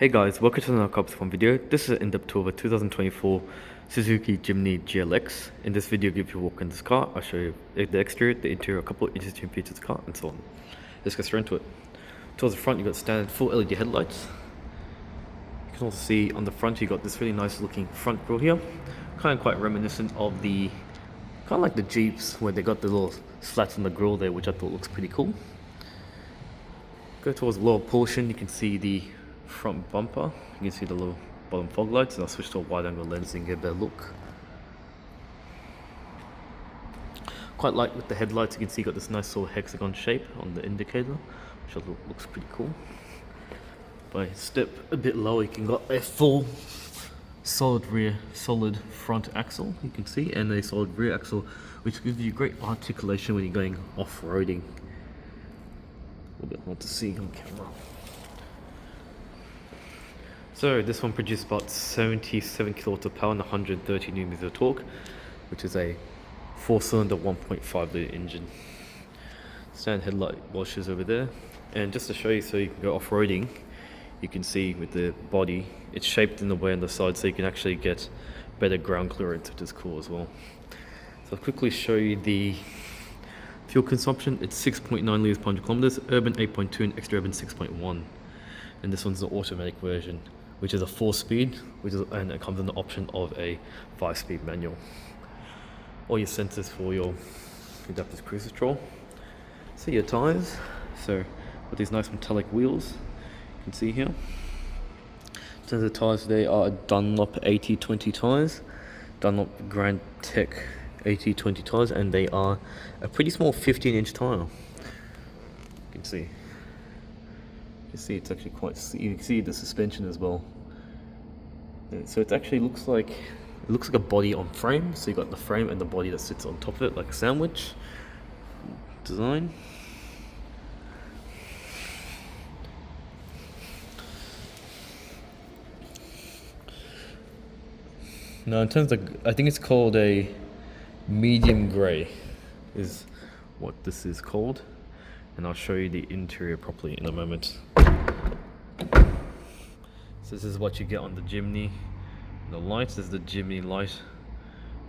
Hey guys, welcome to another Cops Phone video. This is an in-depth tour of a 2024 Suzuki Jimny GLX. In this video, I'll give you a walk in this car. I'll show you the exterior, the interior, a couple of interesting features of the car, and so on. Let's get straight into it. Towards the front, you've got standard full LED headlights. You can also see on the front, you've got this really nice looking front grille here. Kind of quite reminiscent of the, kind of like the Jeeps, where they got the little slats on the grille there, which I thought looks pretty cool. Go towards the lower portion, you can see the front bumper. You can see the little bottom fog lights, and I'll switch to a wide angle lens and get a better look. Quite light with the headlights, you can see you got this nice little hexagon shape on the indicator, which I thought looks pretty cool. If I step a bit lower, you can got a full solid rear, solid front axle, you can see, and a solid rear axle, which gives you great articulation when you're going off-roading. A little bit hard to see on camera. So this one produced about 77 kilowatts of power and 130 newtons of torque, which is a 4-cylinder 1.5 litre engine. Standard headlight washers over there, and just to show you so you can go off-roading, you can see with the body it's shaped in the way on the side so you can actually get better ground clearance, which is cool as well. So I'll quickly show you the fuel consumption. It's 6.9 litres per 100 kilometers, urban 8.2 and extra urban 6.1. And this one's the automatic version, which is a 4-speed, and it comes in the option of a 5-speed manual. All your sensors for your adaptive cruise control. See your tyres. So with these nice metallic wheels, you can see here. In terms of tyres, they are Dunlop 80/20 tyres, Dunlop Grand Tech 80/20 tyres, and they are a pretty small 15-inch tyre. You can see. You see it's actually quite, you can see the suspension as well. So it actually looks like a body on frame. So you got the frame and the body that sits on top of it like a sandwich design. Now in terms of, I think it's called a medium grey is what this is called, and I'll show you the interior properly in a moment. So this is what you get on the Jimny. The lights, this is the Jimny light.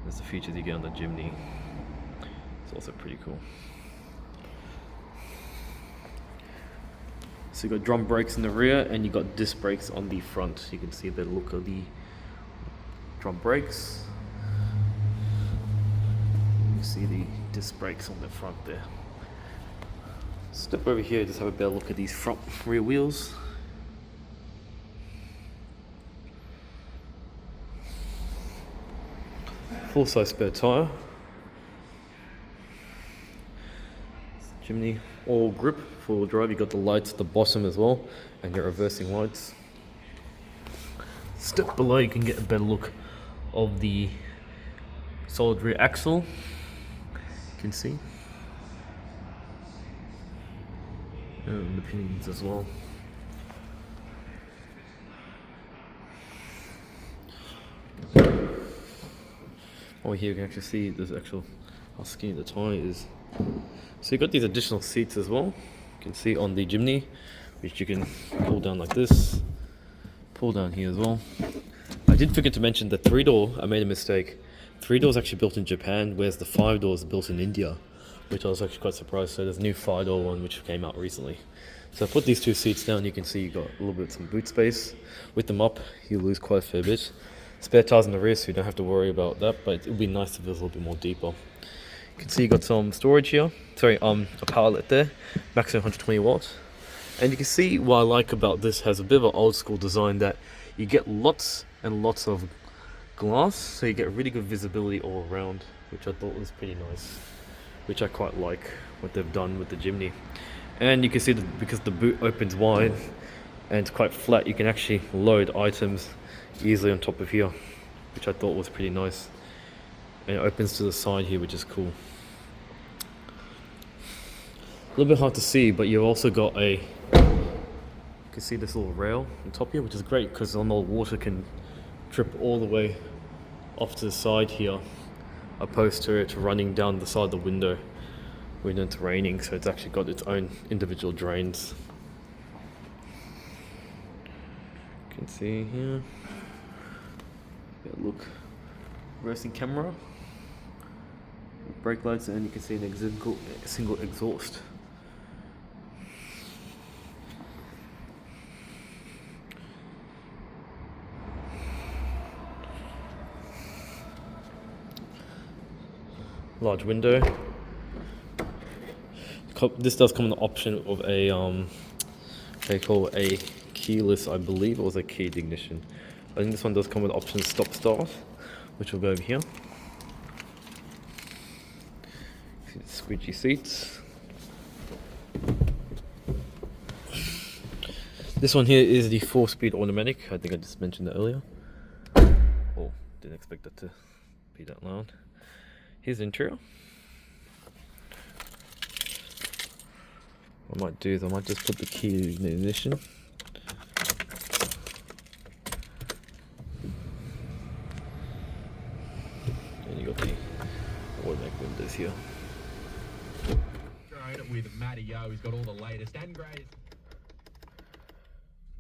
There's the features you get on the Jimny. It's also pretty cool. So you got drum brakes in the rear, and you got disc brakes on the front. You can see the look of the drum brakes. You see the disc brakes on the front there. Step over here, just have a better look at these front rear wheels. Full-size spare tyre. Jimny all grip, four-wheel drive. You got the lights at the bottom as well, and your reversing lights. Step below, you can get a better look of the solid rear axle. You can see. And the pinions as well. Over here you can actually see this actual how skinny the tyre is. So you got these additional seats as well. You can see on the Jimny, which you can pull down like this. Pull down here as well. I did forget to mention the 3-door. I made a mistake. 3-door is actually built in Japan, whereas the 5-door is built in India, which I was actually quite surprised. So there's a new 5-door one which came out recently. So I put these two seats down. You can see you got a little bit of some boot space. With them up, you lose quite a fair bit. Spare tires in the rear, so you don't have to worry about that, but it would be nice if it was a little bit more deeper. You can see you got some storage here. Sorry, a power outlet there, maximum 120 watts. And you can see what I like about this has a bit of an old school design, that you get lots and lots of glass, so you get really good visibility all around, which I thought was pretty nice, which I quite like what they've done with the Jimny. And you can see that because the boot opens wide and it's quite flat, you can actually load items easily on top of here, which I thought was pretty nice. And it opens to the side here, which is cool. A little bit hard to see, but you've also got you can see this little rail on top here, which is great because on the water can drip all the way off to the side here, opposed to it running down the side of the window when it's raining. So it's actually got its own individual drains. You can see here. Yeah, look, reversing camera, brake lights, and you can see a single exhaust. Large window. This does come with the option of a they call a keyless, I believe, or was a keyed ignition. I think this one does come with the option stop start, which will go over here. See the squeegee seats. This one here is the 4-speed automatic. I think I just mentioned that earlier. Oh, didn't expect that to be that loud. Here's the interior. What I might do is I might just put the key in the ignition. And you got the automatic windows here. With Matty O, he's got all the latest and greatest.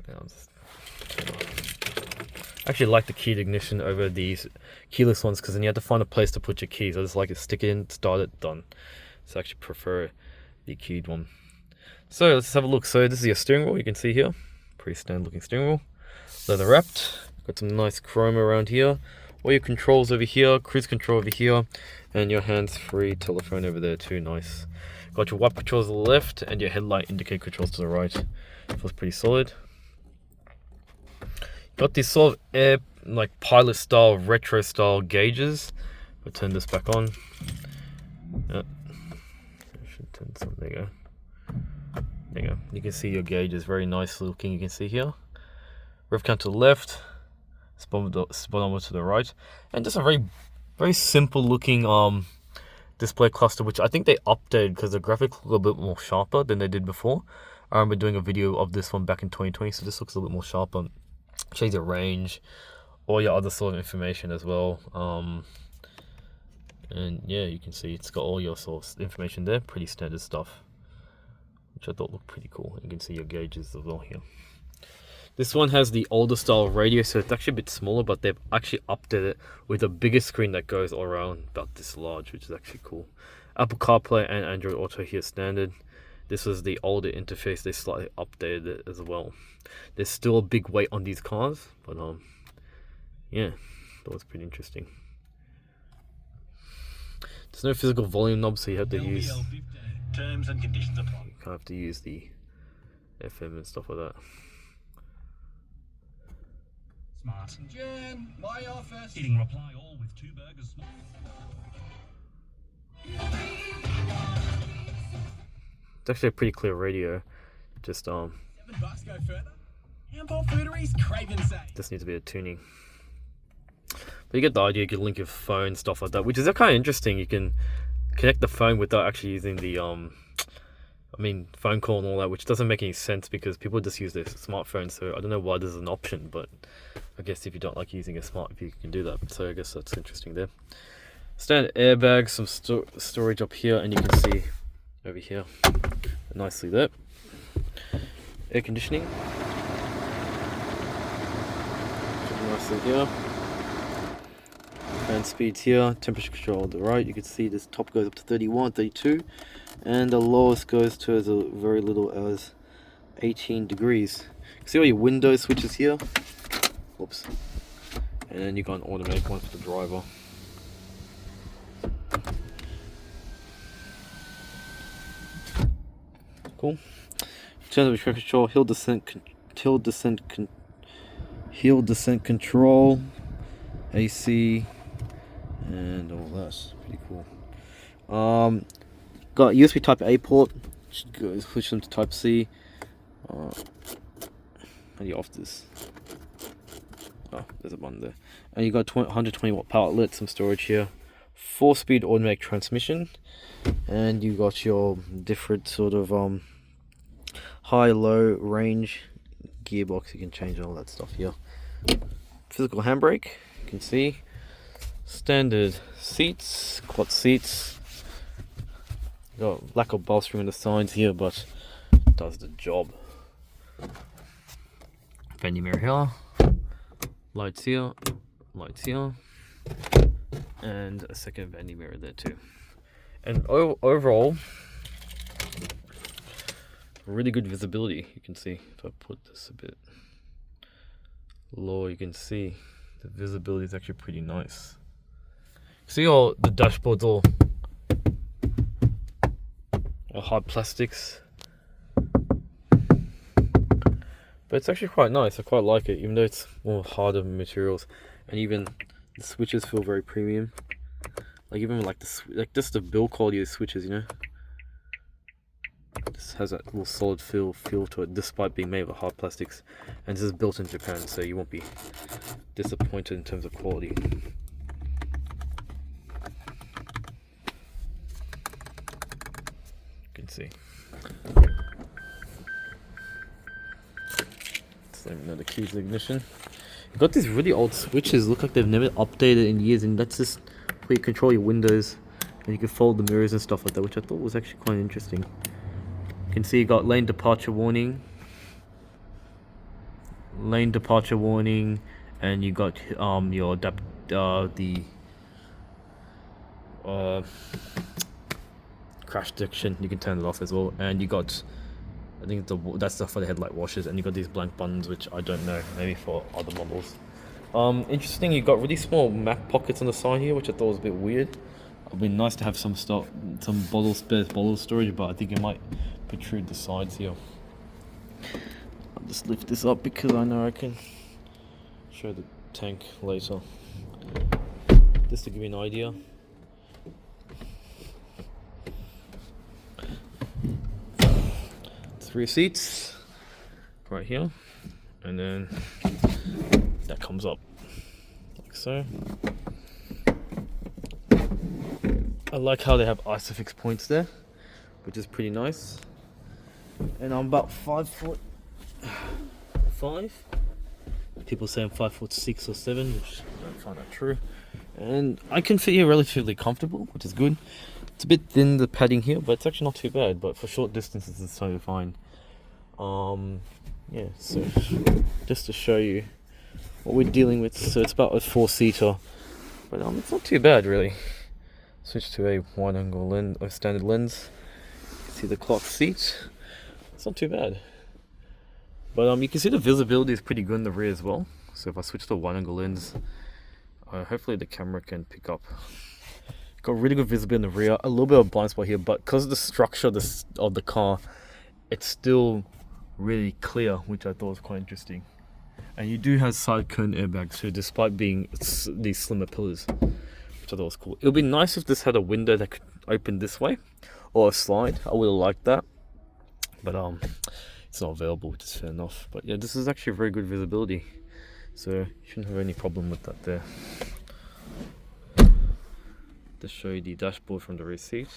Yeah, I'll just turn it off. I actually like the keyed ignition over these keyless ones because then you have to find a place to put your keys. I just like it, stick it in, start it, done. So I actually prefer the keyed one. So let's have a look. So this is your steering wheel, you can see here. Pretty standard looking steering wheel. Leather wrapped. Got some nice chrome around here. All your controls over here, cruise control over here, and your hands-free telephone over there too, nice. Got your wiper controls to the left and your headlight indicator controls to the right. Feels pretty solid. Got these sort of air, like pilot style, retro style gauges. I'll turn this back on. I should turn this on, there you go. There you go. You can see your gauges, very nice looking, you can see here. Rev count to the left, speedometer to the right. And just a very simple looking display cluster, which I think they updated because the graphics look a bit more sharper than they did before. I remember doing a video of this one back in 2020, so this looks a little bit more sharper. Shows your range, all your other sort of information as well. And yeah, you can see it's got all your source information there, pretty standard stuff, which I thought looked pretty cool. You can see your gauges as well here. This one has the older style radio, so it's actually a bit smaller, but they've actually updated it with a bigger screen that goes all around about this large, which is actually cool. Apple CarPlay and Android Auto here standard. This was the older interface, they slightly updated it as well. There's still a big weight on these cars, but yeah, that was pretty interesting. There's no physical volume knob, so you have to use terms and conditions apply. You kind of have to use the FM and stuff like that. Smart. Jen, my office. Eating reply all with 2 burgers. It's actually a pretty clear radio. Just $7 go further. Ample Fooderies, Craven say. Just needs a bit of tuning. But you get the idea. You can link your phone, stuff like that, which is kind of interesting. You can connect the phone without actually using the phone call and all that, which doesn't make any sense because people just use their smartphone. So I don't know why this is an option, but I guess if you don't like using a smart, you can do that. So I guess that's interesting there. Standard airbags, some storage up here, and you can see over here nicely there. Air conditioning. Nicely here. Fan speeds here. Temperature control on the right. You can see this top goes up to 31, 32, and the lowest goes to as very little as 18 degrees. See all your window switches here. Whoops. And then you got an automatic one for the driver. Cool. In terms of traction control, hill descent control, AC, and all that. Pretty cool. Got USB Type A port, switch them to Type C. How do you off this? Oh, there's a button there. And you got 120 watt power outlet, some storage here. 4-speed automatic transmission, and you got your different sort of high-low range gearbox. You can change all that stuff here. Physical handbrake, you can see. Standard seats, cloth seats. Got lack of bolstering on the sides here, but it does the job. vanity mirror here, lights here, and a second vanity mirror there too. And overall, really good visibility. You can see if I put this a bit lower, you can see the visibility is actually pretty nice. See all the dashboards all hard plastics, but it's actually quite nice. I quite like it, even though it's more harder materials, and even the switches feel very premium. Like even like just the build quality of the switches, you know, this has that little solid feel to it, despite being made of hard plastics. And this is built in Japan, so you won't be disappointed in terms of quality. You can see. So another key to the ignition. You've got these really old switches, look like they've never updated in years, and that's just where you control your windows, and you can fold the mirrors and stuff like that, which I thought was actually quite interesting. You can see you got lane departure warning, and you got your crash detection. You can turn it off as well, and you got, I think that's stuff for the headlight washers, and you got these blank buttons, which I don't know, maybe for other models. Interesting, you got really small Mac pockets on the side here, which I thought was a bit weird. It'd be nice to have some stuff, some spare bottle storage, but I think it might protrude the sides here. I'll just lift this up because I know I can show the tank later. Just to give you an idea. 3 seats right here, and then that comes up like so. I like how they have isofix points there, which is pretty nice. And I'm about 5'5". People say I'm 5'6" or 7, which I don't find that true. And I can fit here relatively comfortable, which is good. It's a bit thin, the padding here, but it's actually not too bad. But for short distances, it's totally fine. Yeah, so just to show you what we're dealing with. So it's about a 4-seater, but it's not too bad really. Switch to a wide-angle lens or standard lens. See the clock seat. It's not too bad. But you can see the visibility is pretty good in the rear as well. So if I switch to a wide-angle lens, hopefully the camera can pick up. Got really good visibility in the rear. A little bit of a blind spot here, but because of the structure of the car, it's still really clear, which I thought was quite interesting. And you do have side curtain airbags too, despite being these slimmer pillars, which I thought was cool. It would be nice if this had a window that could open this way, or a slide. I would have liked that, but it's not available, which is fair enough. But yeah, this is actually very good visibility, so you shouldn't have any problem with that there. To show you the dashboard from the rear seat.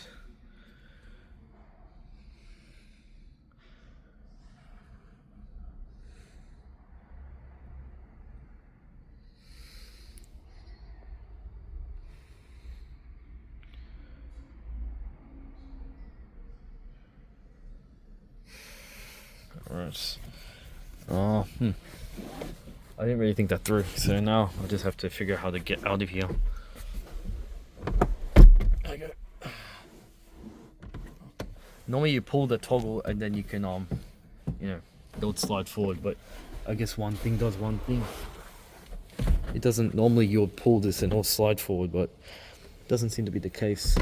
Alright. I didn't really think that through, so now I just have to figure out how to get out of here. There we go. Normally you pull the toggle and then you can it would slide forward, but I guess one thing does one thing. It doesn't, normally you'll pull this and it'll slide forward, but it doesn't seem to be the case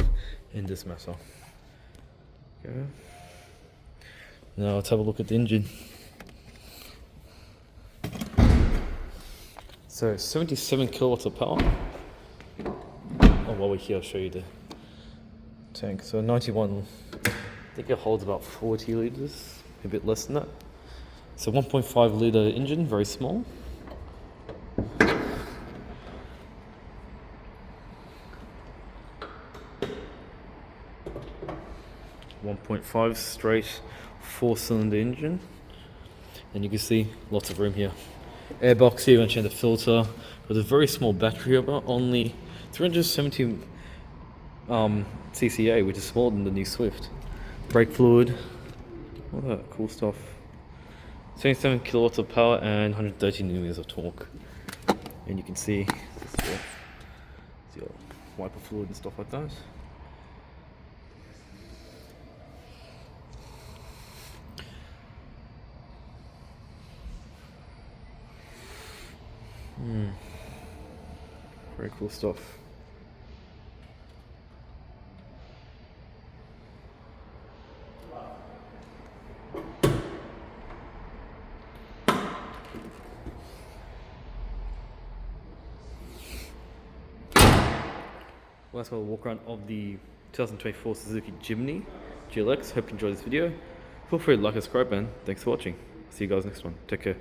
in this matter. Okay. Now let's have a look at the engine. So 77 kilowatts of power. While we're here, I'll show you the tank. So 91, I think it holds about 40 liters, a bit less than that. It's a 1.5 liter engine, very small. 1.5 straight 4-cylinder engine, and you can see lots of room here. Airbox here, and the filter with a very small battery, about only 370 cca, which is smaller than the new Swift. Brake fluid, all that cool stuff. 27 kilowatts of power and 130 newtons of torque. And you can see this is your wiper fluid and stuff like that. Very cool stuff. Well, that's a walk around of the 2024 Suzuki Jimny GLX. Hope you enjoyed this video. Feel free to like and subscribe, and thanks for watching. See you guys next one. Take care.